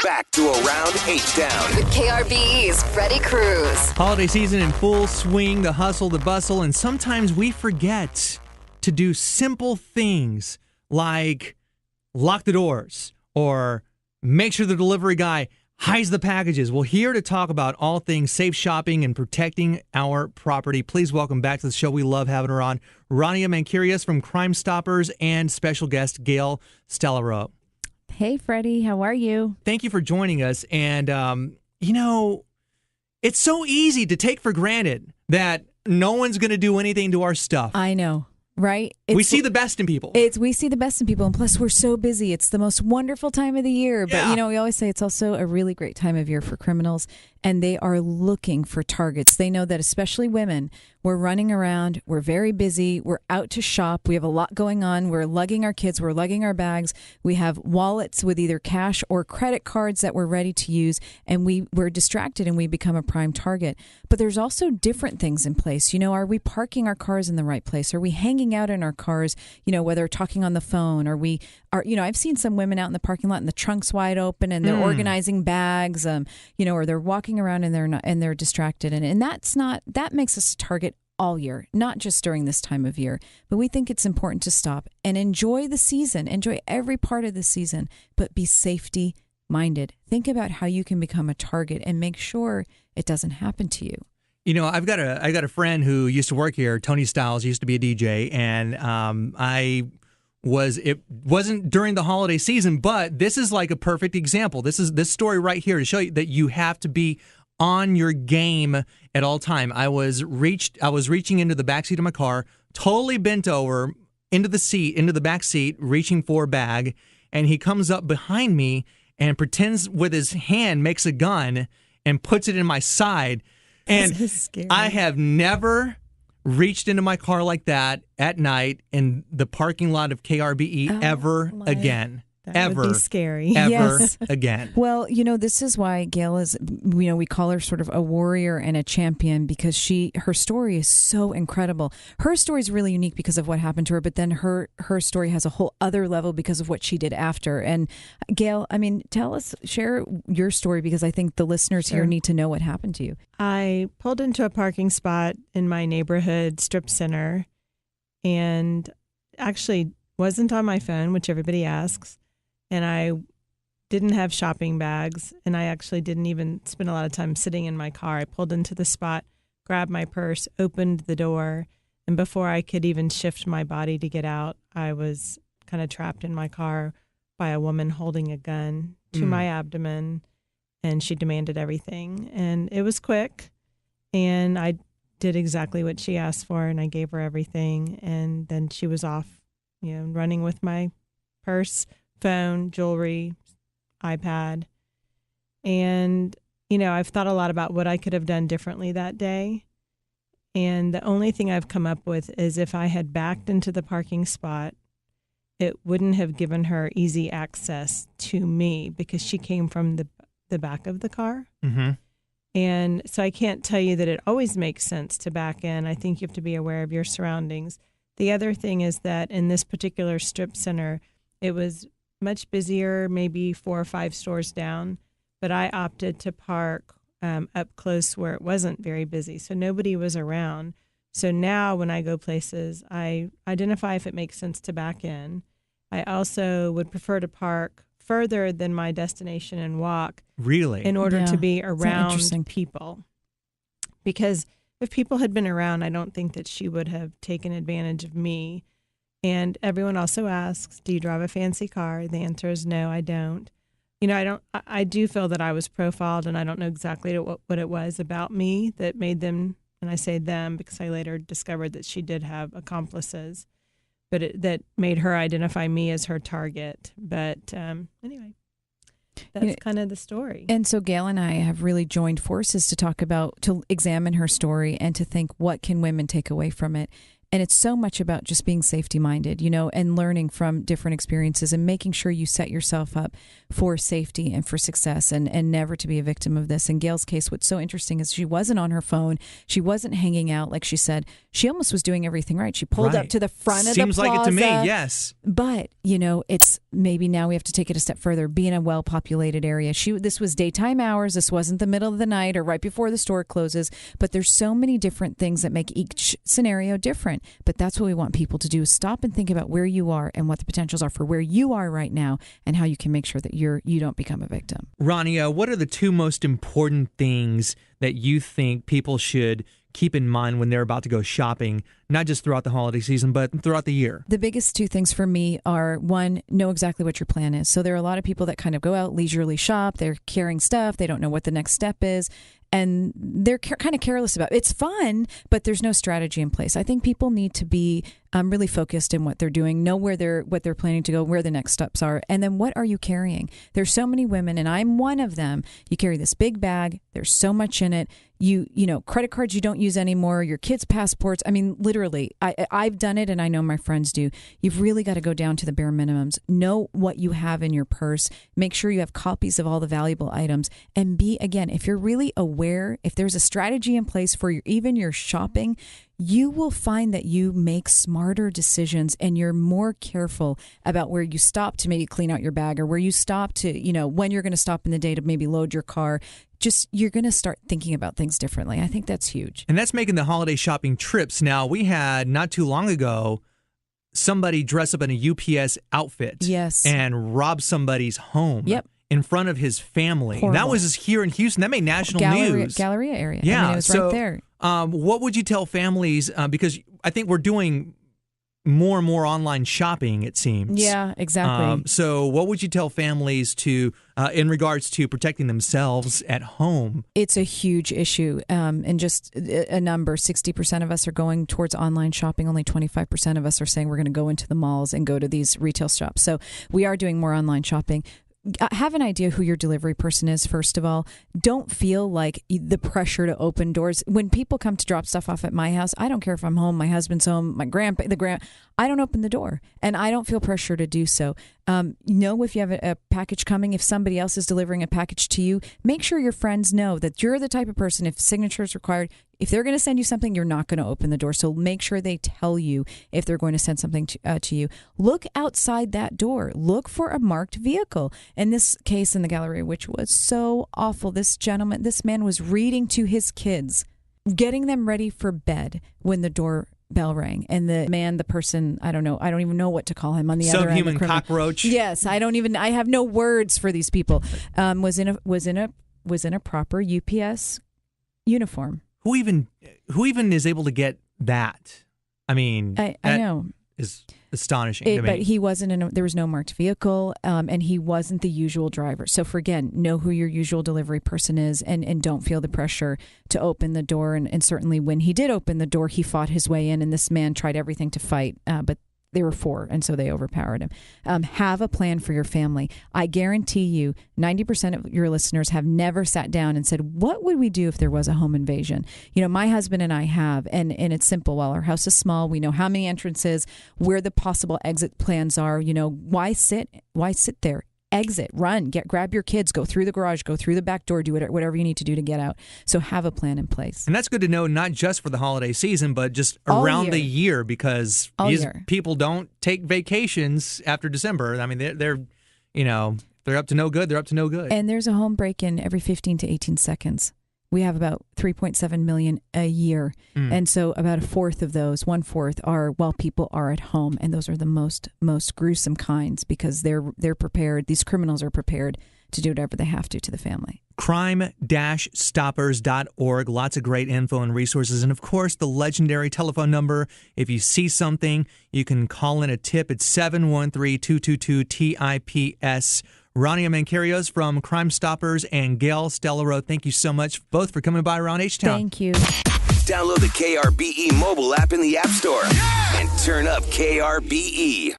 Back to Around H-Town with KRBE's Freddy Cruz. Holiday season in full swing, the hustle, the bustle, and sometimes we forget to do simple things like lock the doors or make sure the delivery guy hides the packages. Well, here to talk about all things safe shopping and protecting our property, please welcome back to the show. We love having her on, Rania Mankarious from Crime Stoppers and special guest Gail Stalarow. Hey, Freddie. How are you? Thank you for joining us. And, it's so easy to take for granted that no one's going to do anything to our stuff. I know, right? We see the best in people. We see the best in people. And plus, we're so busy. It's the most wonderful time of the year. But, we always say it's also a really great time of year for criminals. And they are looking for targets. They know that especially women, we're running around, we're very busy, we're out to shop, we have a lot going on, we're lugging our kids, we're lugging our bags, we have wallets with either cash or credit cards that we're ready to use, and we're distracted and we become a prime target. But there's also different things in place. Are we parking our cars in the right place? Are we hanging out in our cars, whether talking on the phone, I've seen some women out in the parking lot and the trunk's wide open and they're organizing bags, or they're walking around and they're distracted, and that makes us a target all year, not just during this time of year. But we think it's important to stop and enjoy the season, enjoy every part of the season, but be safety minded. Think about how you can become a target and make sure it doesn't happen to you. I've got a friend who used to work here, Tony Stiles, used to be a DJ, and it wasn't during the holiday season, but this is like a perfect example. This story right here to show you that you have to be on your game at all time. I was reaching into the backseat of my car, totally bent over into the back seat, reaching for a bag, and he comes up behind me and pretends with his hand, makes a gun and puts it in my side. And This is scary. I have never reached into my car like that at night in the parking lot of KRBE ever again. That would be scary. Ever Yes. again. Well, this is why Gail is, we call her sort of a warrior and a champion because her story is so incredible. Her story is really unique because of what happened to her, but then her story has a whole other level because of what she did after. And Gail, share your story because I think the listeners here need to know what happened to you. I pulled into a parking spot in my neighborhood strip center and actually wasn't on my phone, which everybody asks. And I didn't have shopping bags, and I actually didn't even spend a lot of time sitting in my car. I pulled into the spot, grabbed my purse, opened the door, and before I could even shift my body to get out, I was kind of trapped in my car by a woman holding a gun to my abdomen, and she demanded everything. And it was quick, and I did exactly what she asked for, and I gave her everything, and then she was off, running with my purse, phone, jewelry, iPad. And, I've thought a lot about what I could have done differently that day. And the only thing I've come up with is if I had backed into the parking spot, it wouldn't have given her easy access to me because she came from the back of the car. Mm-hmm. And so I can't tell you that it always makes sense to back in. I think you have to be aware of your surroundings. The other thing is that in this particular strip center, it was much busier, maybe 4 or 5 stores down, but I opted to park up close where it wasn't very busy, so nobody was around. So now when I go places, I identify if it makes sense to back in. I also would prefer to park further than my destination and walk. Really? In order to be interesting. around people. Because if people had been around, I don't think that she would have taken advantage of me. And everyone also asks, do you drive a fancy car? The answer is no, I don't. I do feel that I was profiled, and I don't know exactly what it was about me that made them, and I say them because I later discovered that she did have accomplices, but that made her identify me as her target. But anyway, that's kind of the story. And so Gail and I have really joined forces to examine her story and to think, what can women take away from it? And it's so much about just being safety minded, and learning from different experiences and making sure you set yourself up for safety and for success and never to be a victim of this. In Gail's case, what's so interesting is she wasn't on her phone. She wasn't hanging out. Like she said, she almost was doing everything right. She pulled up to the front of the plaza. Seems like it to me, yes. But, it's maybe now we have to take it a step further. Be in a well-populated area. This was daytime hours. This wasn't the middle of the night or right before the store closes. But there's so many different things that make each scenario different. But that's what we want people to do, is stop and think about where you are and what the potentials are for where you are right now and how you can make sure that you don't become a victim. Rania, what are the two most important things that you think people should keep in mind when they're about to go shopping, not just throughout the holiday season, but throughout the year? The biggest two things for me are, one, know exactly what your plan is. So there are a lot of people that kind of go out, leisurely shop, they're carrying stuff, they don't know what the next step is, and they're kind of careless about it. It's fun, but there's no strategy in place. I think people need to be really focused in what they're doing, know what they're planning to go, where the next steps are, and then what are you carrying? There's so many women, and I'm one of them. You carry this big bag. There's so much in it. You credit cards you don't use anymore, your kids' passports. I mean, literally, I've done it, and I know my friends do. You've really got to go down to the bare minimums. Know what you have in your purse. Make sure you have copies of all the valuable items. And again, if you're really aware, if there's a strategy in place for even your shopping, you will find that you make smarter decisions and you're more careful about where you stop to maybe clean out your bag, or where you stop to, when you're going to stop in the day to maybe load your car. Just, you're going to start thinking about things differently. I think that's huge. And that's making the holiday shopping trips. Now, we had not too long ago somebody dress up in a UPS outfit. Yes. And rob somebody's home. Yep. In front of his family. Horrible. That was here in Houston. That made national news. Galleria area. Yeah. I mean, it was right there. What would you tell families? Because I think we're doing more and more online shopping, it seems. Yeah, exactly. So what would you tell families to in regards to protecting themselves at home? It's a huge issue. And just a number, 60% of us are going towards online shopping. Only 25% of us are saying we're going to go into the malls and go to these retail shops. So we are doing more online shopping. Have an idea who your delivery person is, first of all. Don't feel like the pressure to open doors. When people come to drop stuff off at my house, I don't care if I'm home, my husband's home, my I don't open the door, and I don't feel pressure to do so. Know if you have a package coming, if somebody else is delivering a package to you, make sure your friends know that you're the type of person, if signature is required, if they're going to send you something, you're not going to open the door. So make sure they tell you if they're going to send something to you. Look outside that door. Look for a marked vehicle. In this case in the Galleria, which was so awful, this man was reading to his kids, getting them ready for bed when the door bell rang, and the person, I don't even know what to call him on the other end. Subhuman cockroach. Yes, I have no words for these people. Was in a proper UPS uniform. Who even is able to get that? I mean, I know is astonishing. But he wasn't there was no marked vehicle, and he wasn't the usual driver. So again, know who your usual delivery person is, and don't feel the pressure to open the door. And certainly when he did open the door, he fought his way in, and this man tried everything to fight, but they were four, and so they overpowered him. Have a plan for your family. I guarantee you 90% of your listeners have never sat down and said, what would we do if there was a home invasion? My husband and I have, and it's simple. While our house is small, we know how many entrances, where the possible exit plans are. Why sit there? Exit, run, grab your kids, go through the garage, go through the back door, do whatever you need to do to get out. So have a plan in place. And that's good to know, not just for the holiday season, but just all around year. The year, because people don't take vacations after December. I mean, they're up to no good. They're up to no good. And there's a home break-in every 15 to 18 seconds. We have about 3.7 million a year. And so about 1/4 of those, 1/4 are while people are at home. And those are the most gruesome kinds, because they're prepared. These criminals are prepared to do whatever they have to the family. Crime-stoppers.org. Lots of great info and resources. And of course, the legendary telephone number. If you see something, you can call in a tip at 713-222-TIPS. Rania Mankarious from Crime Stoppers and Gail Stalarow, thank you so much both for coming by around H-Town. Thank you. Download the KRBE mobile app in the App Store and turn up KRBE.